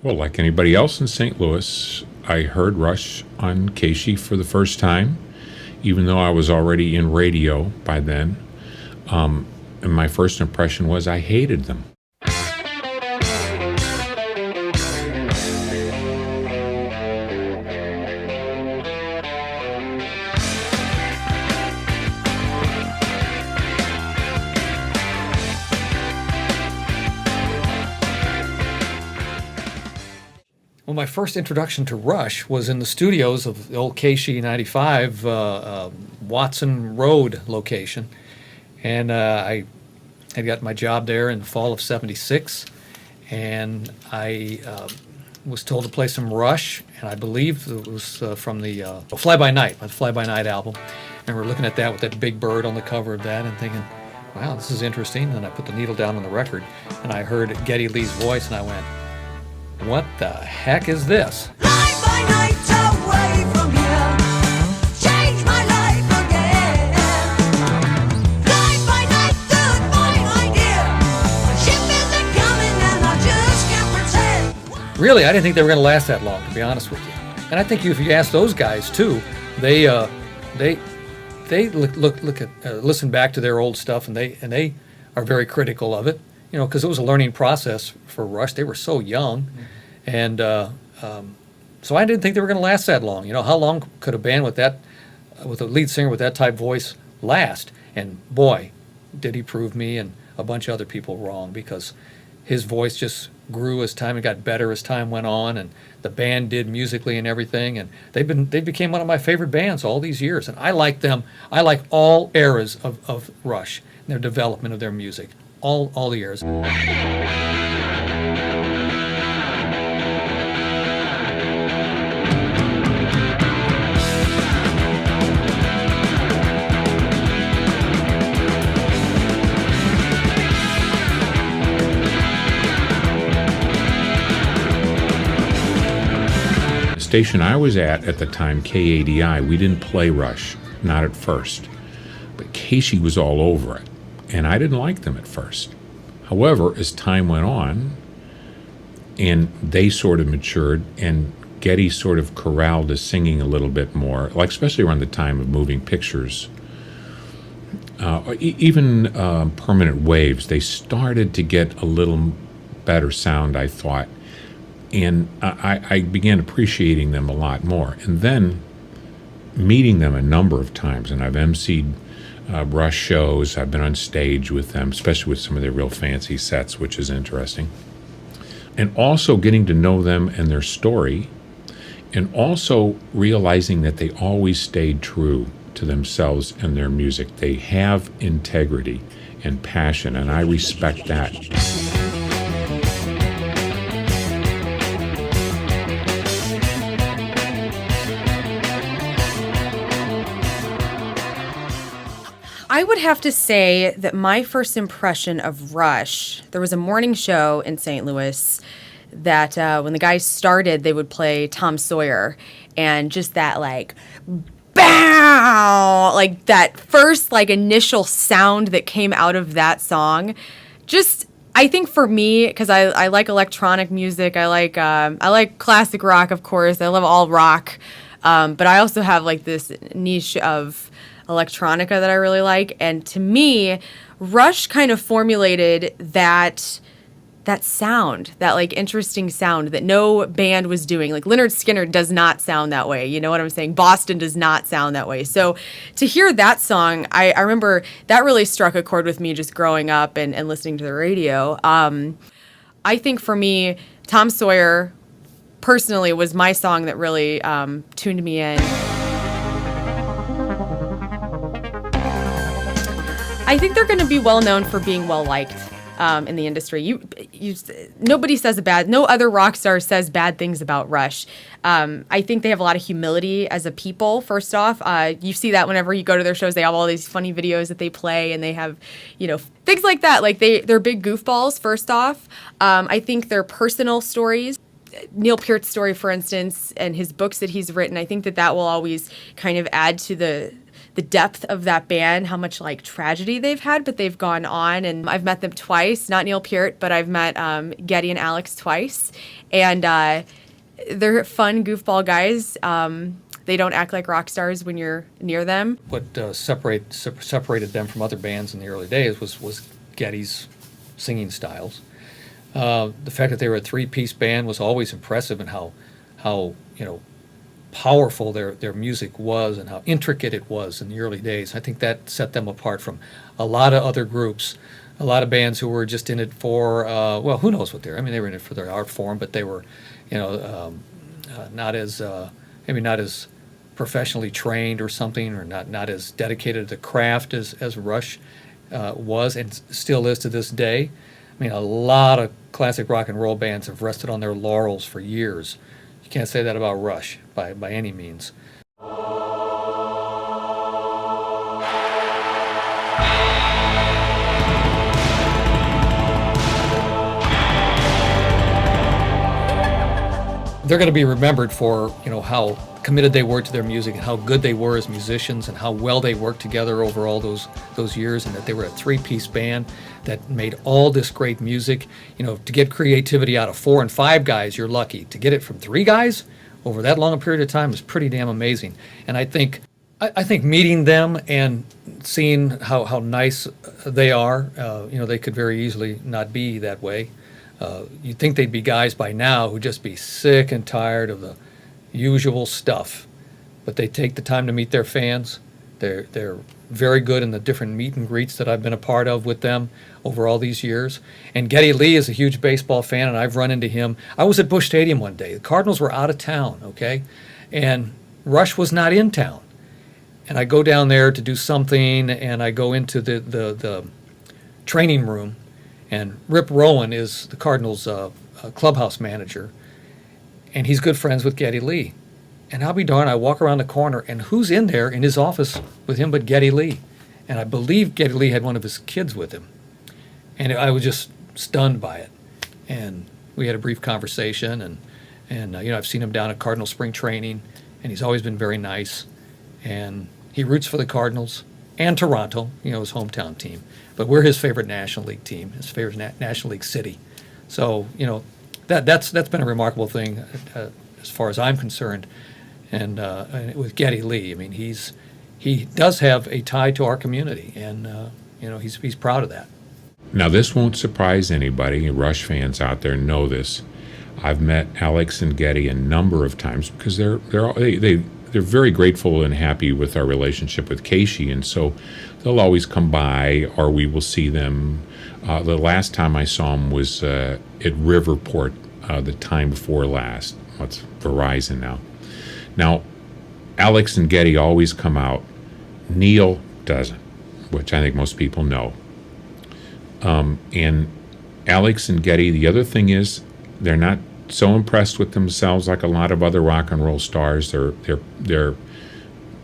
Well, like anybody else in St. Louis, I heard Rush on KSHE for the first time, even though I was already in radio by then. And my first impression was I hated them. Well, my first introduction to Rush was in the studios of the old KSHE 95 Watson Road location. And I had got my job there in the fall of '76. And I was told to play some Rush. And I believe it was from the Fly By Night, my Fly By Night album. And we're looking at that with that big bird on the cover of that and thinking, wow, this is interesting. And I put the needle down on the record. And I heard Geddy Lee's voice and I went, what the heck is this? Night by night away from here, change my life again. Night by night, goodbye, my dear. Ship isn't coming and I just can't pretend. Really, I didn't think they were going to last that long, to be honest with you. And I think if you ask those guys too, they listen back to their old stuff and they are very critical of it. You know, because it was a learning process for Rush. They were so young, and so I didn't think they were going to last that long. You know, how long could a band with a lead singer with that type voice last? And boy, did he prove me and a bunch of other people wrong, because his voice just grew as time, and got better as time went on, and the band did musically and everything, and they became one of my favorite bands all these years, and I like them. I like all eras of Rush, and their development of their music. All the years. The station I was at the time, KADI, we didn't play Rush, not at first, but KSHE was all over it. And I didn't like them at first. However, as time went on, and they sort of matured, and Geddy sort of corralled his singing a little bit more, like especially around the time of Moving Pictures, even Permanent Waves, they started to get a little better sound, I thought. And I began appreciating them a lot more. And then meeting them a number of times, and I've emceed Rush shows. I've been on stage with them, especially with some of their real fancy sets, which is interesting. And also getting to know them and their story, and also realizing that they always stayed true to themselves and their music. They have integrity and passion, and I respect that. I would have to say that my first impression of Rush, there was a morning show in St. Louis that when the guys started, they would play Tom Sawyer, and just that like, bow, like that first like initial sound that came out of that song, just, I think for me, because I like electronic music, I like classic rock, of course, I love all rock, but I also have like this niche of electronica that I really like, and to me, Rush kind of formulated that sound, that like interesting sound that no band was doing. Like Lynyrd Skynyrd does not sound that way, you know what I'm saying? Boston does not sound that way. So to hear that song, I remember that really struck a chord with me just growing up and listening to the radio. I think for me, Tom Sawyer personally was my song that really tuned me in. I think they're going to be well known for being well liked in the industry. Nobody says no other rock star says bad things about Rush. I think they have a lot of humility as a people. First off, you see that whenever you go to their shows, they have all these funny videos that they play, and they have, things like that. Like they're big goofballs. First off, I think their personal stories. Neil Peart's story, for instance, and his books that he's written, I think that will always kind of add to the the depth of that band, how much like tragedy they've had, but they've gone on. And I've met them twice, not Neil Peart, but I've met Geddy and Alex twice. And they're fun, goofball guys. They don't act like rock stars when you're near them. What separated them from other bands in the early days was Geddy's singing styles. The fact that they were a three-piece band was always impressive, and how powerful their music was and how intricate it was in the early days. I think that set them apart from a lot of other groups, a lot of bands who were just in it for who knows what they're. I mean, they were in it for their art form, but they were, not as maybe not as professionally trained or something, or not as dedicated to the craft as Rush was and still is to this day. I mean, a lot of classic rock and roll bands have rested on their laurels for years. You can't say that about Rush by any means. They're going to be remembered for, how committed they were to their music and how good they were as musicians and how well they worked together over all those years, and that they were a three-piece band that made all this great music. To get creativity out of 4 and 5 guys, you're lucky. To get it from 3 guys over that long a period of time is pretty damn amazing. And I think meeting them and seeing how nice they are, they could very easily not be that way. You'd think they'd be guys by now who'd just be sick and tired of the usual stuff, but they take the time to meet their fans. They're very good in the different meet and greets that I've been a part of with them over all these years. And Geddy Lee is a huge baseball fan, and I've run into him. I was at Busch Stadium one day. The Cardinals were out of town, okay? And Rush was not in town. And I go down there to do something, and I go into the training room, and Rip Rowan is the Cardinals' clubhouse manager, and he's good friends with Geddy Lee. And I'll be darned, I walk around the corner, and who's in there in his office with him but Geddy Lee? And I believe Geddy Lee had one of his kids with him. And I was just stunned by it. And we had a brief conversation, and I've seen him down at Cardinal spring training, and he's always been very nice. And he roots for the Cardinals and Toronto, his hometown team. But we're his favorite National League team, his favorite National League city. So, that's been a remarkable thing as far as I'm concerned. And with Geddy Lee, I mean, he does have a tie to our community, and he's proud of that. Now, this won't surprise anybody. Rush fans out there know this. I've met Alex and Geddy a number of times because they're very grateful and happy with our relationship with Casey, and so they'll always come by, or we will see them. The last time I saw them was at Riverport, the time before last. What's Verizon now? Now, Alex and Geddy always come out. Neil doesn't, which I think most people know. And Alex and Geddy, the other thing is, they're not so impressed with themselves like a lot of other rock and roll stars. They're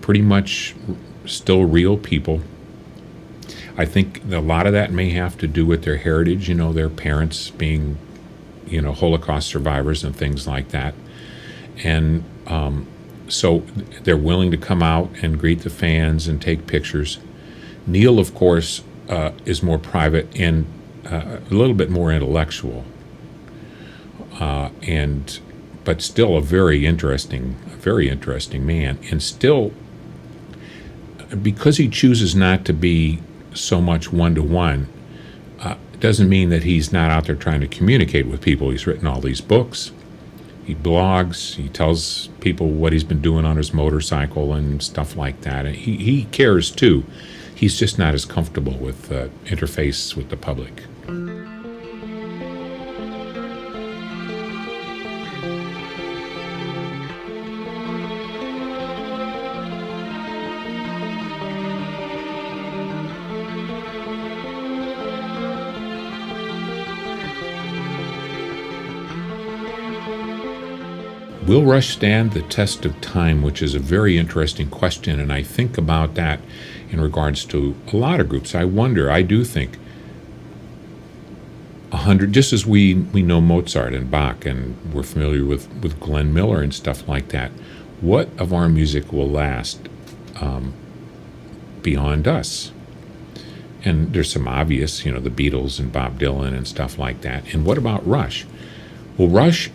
pretty much still real people. I think a lot of that may have to do with their heritage, their parents being, Holocaust survivors and things like that. And so they're willing to come out and greet the fans and take pictures. Neil, of course, is more private and a little bit more intellectual. But still a very interesting man, and still, because he chooses not to be so much one-to-one, doesn't mean that he's not out there trying to communicate with people. He's written all these books, he blogs, he tells people what he's been doing on his motorcycle and stuff like that. And he cares too. He's just not as comfortable with interface with the public. Will Rush stand the test of time, which is a very interesting question, and I think about that in regards to a lot of groups. I do think 100, just as we know Mozart and Bach, and we're familiar with Glenn Miller and stuff like that, what of our music will last beyond us. And there's some obvious, the Beatles and Bob Dylan and stuff like that. And what about Rush? Well, Rush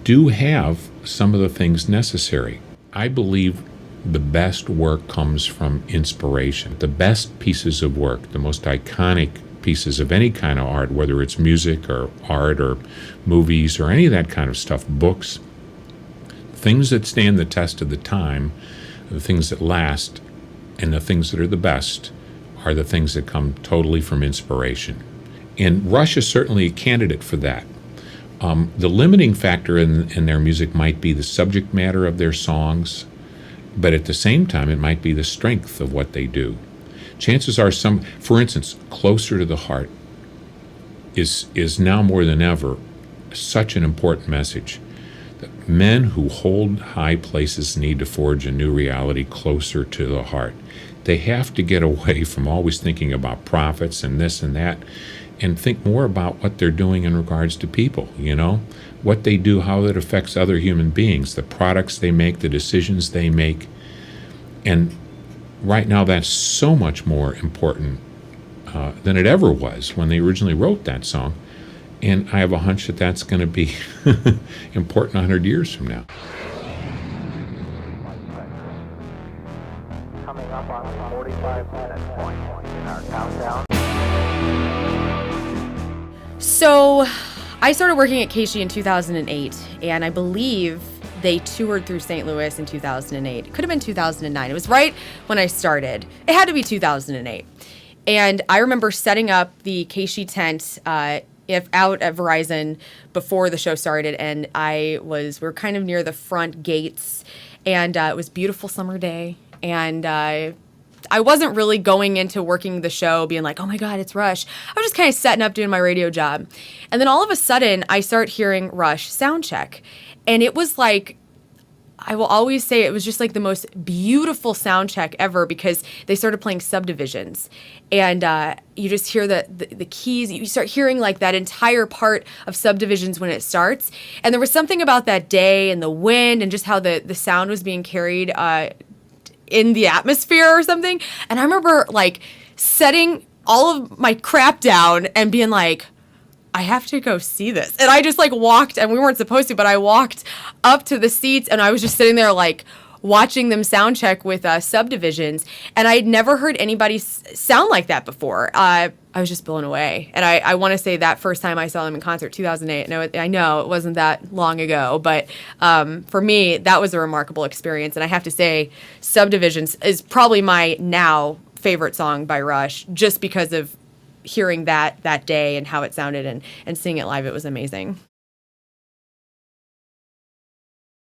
do have some of the things necessary. I believe the best work comes from inspiration. The best pieces of work, the most iconic pieces of any kind of art, whether it's music or art or movies or any of that kind of stuff, books, things that stand the test of the time, the things that last, and the things that are the best are the things that come totally from inspiration. And Rush is certainly a candidate for that. The limiting factor in their music might be the subject matter of their songs, but at the same time, it might be the strength of what they do. Chances are for instance, Closer to the Heart is now more than ever such an important message. That men who hold high places need to forge a new reality closer to the heart. They have to get away from always thinking about profits and this and that, and think more about what they're doing in regards to people, what they do, how it affects other human beings, the products they make, the decisions they make. And right now that's so much more important than it ever was when they originally wrote that song. And I have a hunch that that's going to be important 100 years from now. Coming up on the 45-minute point in our countdown. So I started working at Casey in 2008, and I believe they toured through St. Louis in 2008. It could have been 2009. It was right when I started. It had to be 2008. And I remember setting up the Casey tent out at Verizon before the show started, and we were kind of near the front gates, and it was a beautiful summer day, and I wasn't really going into working the show being like, oh my God, it's Rush. I was just kind of setting up doing my radio job. And then all of a sudden, I start hearing Rush sound check. And it was like, I will always say it was just like the most beautiful sound check ever, because they started playing Subdivisions. And you just hear the keys. You start hearing like that entire part of Subdivisions when it starts. And there was something about that day and the wind and just how the sound was being carried in the atmosphere or something. And I remember like setting all of my crap down and being like, I have to go see this. And I just like walked, and we weren't supposed to, but I walked up to the seats, and I was just sitting there like watching them sound check with Subdivisions. And I had never heard anybody sound like that before. I was just blown away. And I want to say that first time I saw them in concert, 2008. And I know it wasn't that long ago, but for me, that was a remarkable experience. And I have to say, Subdivisions is probably my now favorite song by Rush, just because of hearing that day and how it sounded, and seeing it live. It was amazing.